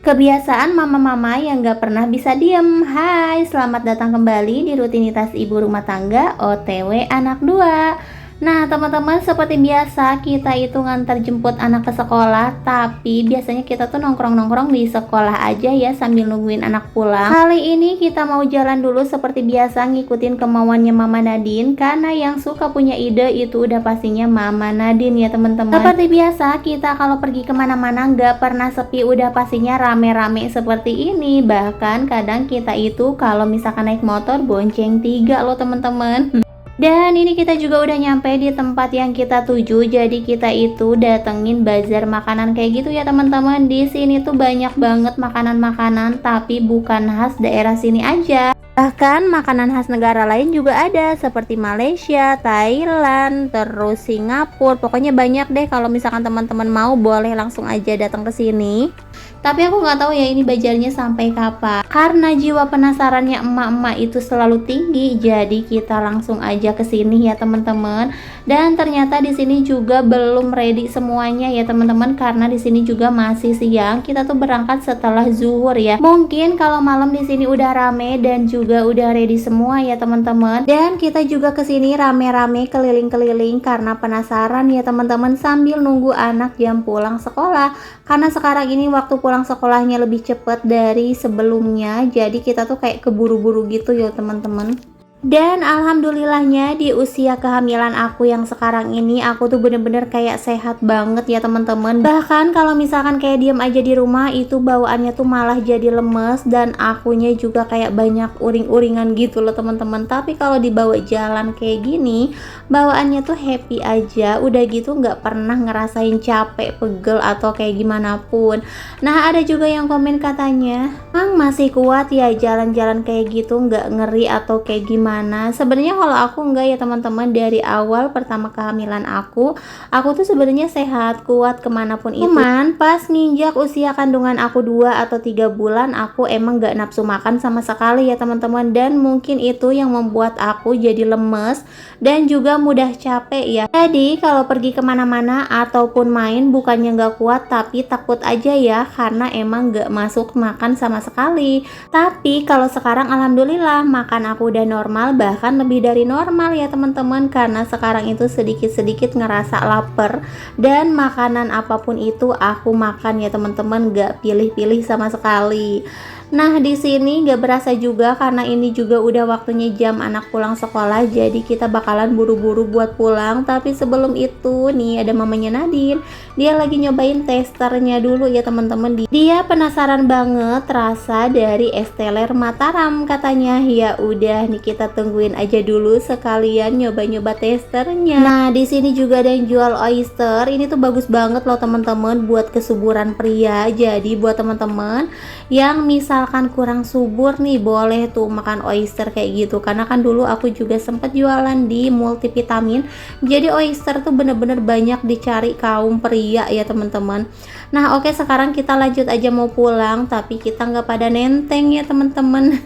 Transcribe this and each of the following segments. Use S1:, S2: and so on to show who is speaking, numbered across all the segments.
S1: Kebiasaan mama-mama yang gak pernah bisa diem. Hai, selamat datang kembali di rutinitas ibu rumah tangga OTW anak 2. Nah teman-teman, seperti biasa kita itu ngantar jemput anak ke sekolah. Tapi biasanya kita tuh nongkrong-nongkrong di sekolah aja ya sambil nungguin anak pulang. Kali ini kita mau jalan dulu seperti biasa, ngikutin kemauannya Mama Nadine. Karena yang suka punya ide itu udah pastinya Mama Nadine ya teman-teman. Seperti biasa kita kalau pergi kemana-mana gak pernah sepi, udah pastinya rame-rame seperti ini. Bahkan kadang kita itu kalau misalkan naik motor bonceng 3 loh teman-teman. Dan ini kita juga udah nyampe di tempat yang kita tuju. Jadi kita itu datengin bazar makanan kayak gitu ya teman-teman. Di sini tuh banyak banget makanan-makanan, tapi bukan khas daerah sini aja. Bahkan makanan khas negara lain juga ada, seperti Malaysia, Thailand, terus Singapura. Pokoknya banyak deh. Kalau misalkan teman-teman mau, boleh langsung aja datang ke sini. Tapi aku nggak tahu ya ini bazarnya sampai kapan. Karena jiwa penasarannya emak-emak itu selalu tinggi, jadi kita langsung aja ke sini ya teman-teman. Dan ternyata di sini juga belum ready semuanya ya teman-teman, karena di sini juga masih siang. Kita tuh berangkat setelah zuhur ya. Mungkin kalau malam di sini udah rame dan juga udah ready semua ya teman-teman. Dan kita juga ke sini rame-rame keliling-keliling karena penasaran ya teman-teman, sambil nunggu anak jam pulang sekolah. Karena sekarang ini waktu pulang sekolahnya lebih cepat dari sebelumnya, jadi kita tuh kayak keburu-buru gitu ya teman-teman. Dan alhamdulillahnya di usia kehamilan aku yang sekarang ini, aku tuh bener-bener kayak sehat banget ya teman-teman. Bahkan kalau misalkan kayak diem aja di rumah itu bawaannya tuh malah jadi lemes, dan akunya juga kayak banyak uring-uringan gitu loh teman-teman. Tapi kalau dibawa jalan kayak gini, bawaannya tuh happy aja. Udah gitu nggak pernah ngerasain capek, pegel atau kayak gimana pun. Nah ada juga yang komen katanya, "Mang masih kuat ya jalan-jalan kayak gitu, nggak ngeri atau kayak gimana?" Sebenarnya kalau aku enggak ya teman-teman. Dari awal pertama kehamilan aku tuh sebenarnya sehat, kuat kemanapun itu. Cuman pas nginjak usia kandungan aku 2 atau 3 bulan, aku emang gak nafsu makan sama sekali ya teman-teman. Dan mungkin itu yang membuat aku jadi lemes dan juga mudah capek ya. Jadi kalau pergi kemana-mana ataupun main, bukannya gak kuat, tapi takut aja ya, karena emang gak masuk makan sama sekali. Tapi kalau sekarang alhamdulillah makan aku udah normal, bahkan lebih dari normal ya teman-teman. Karena sekarang itu sedikit-sedikit ngerasa lapar, dan makanan apapun itu aku makan ya teman-teman, gak pilih-pilih sama sekali. Nah di sini gak berasa juga karena ini juga udah waktunya jam anak pulang sekolah, jadi kita bakalan buru-buru buat pulang. Tapi sebelum itu nih ada mamanya Nadine, dia lagi nyobain testernya dulu ya teman-teman. Dia penasaran banget rasa dari es teler Mataram katanya. Ya udah nih kita tungguin aja dulu sekalian nyoba-nyoba testernya. Nah di sini juga ada yang jual oyster. Ini tuh bagus banget loh teman-teman buat kesuburan pria. Jadi buat teman-teman yang misalkan kurang subur nih, boleh tuh makan oyster kayak gitu. Karena kan dulu aku juga sempet jualan di multivitamin, jadi oyster tuh bener-bener banyak dicari kaum pria ya teman-teman. Nah oke, sekarang kita lanjut aja mau pulang, tapi kita nggak pada nenteng ya teman-teman.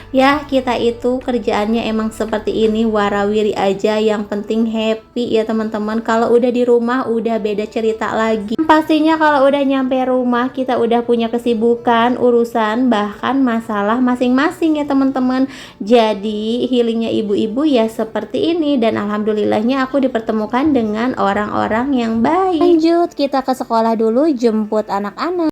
S1: Ya kita itu kerjaannya emang seperti ini, warawiri aja, yang penting happy ya teman-teman. Kalau udah di rumah udah beda cerita lagi. Pastinya kalau udah nyampe rumah kita udah punya kesibukan, urusan, bahkan masalah masing-masing ya teman-teman. Jadi healingnya ibu-ibu ya seperti ini, dan alhamdulillahnya aku dipertemukan dengan orang-orang yang baik. Lanjut kita ke sekolah dulu jemput anak-anak.